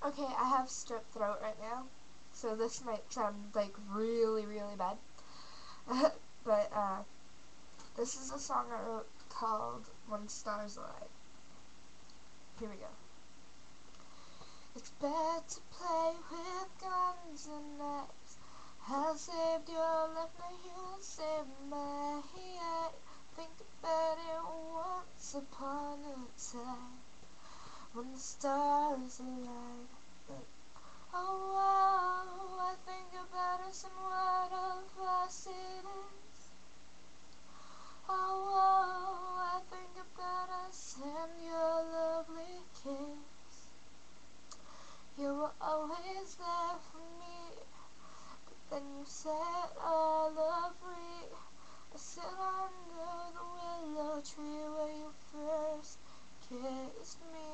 Okay, I have strep throat right now, so this might sound like really, really bad. But this is a song I wrote called When Stars Align. Here we go. It's bad to play with guns and knives. I saved your life, now you'll save mine. Think about it once upon a time when the stars align. Oh, wow, I think about us and what of us it is. Oh, wow, I think about us and your lovely kiss. You were always there for me, but then you set all free. I sit under the willow tree where you first kissed me.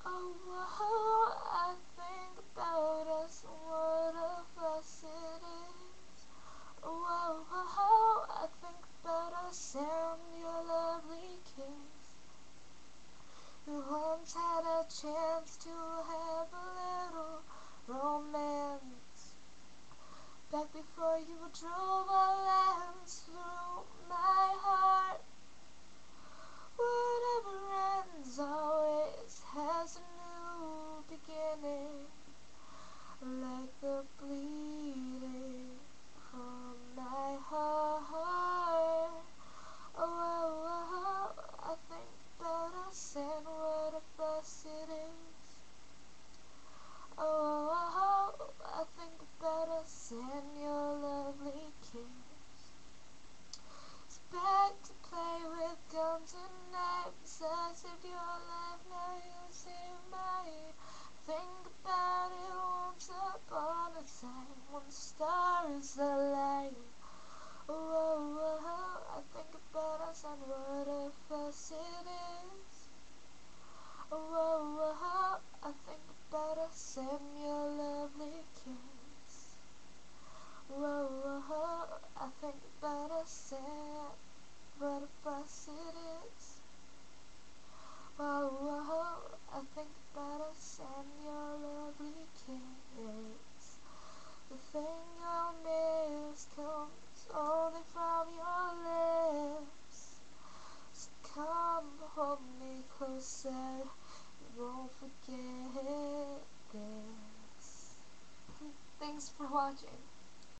Oh, wow, I think about us and what of us it is. Oh, wow, I think about us and your lovely kiss. You once had a chance to have a little romance, back before you drove a lance through my heart. Whatever ends always has a new beginning, like the bleeding from my heart. Oh, I think about us and what of us it is. Oh, I think about us and your lovely kiss. It's bad to play with guns and knives. I saved your life, now you save mine. Think about it once upon a time when the stars align. Oh, I think about us and what of us it is. Oh, I think about us and your lovely kiss. Whoa, I think about us and what of us it is. Whoa, I think about us and your lovely kiss. The thing I'll miss comes only from your lips. So come hold me closer, you won't forget this. Thanks for watching.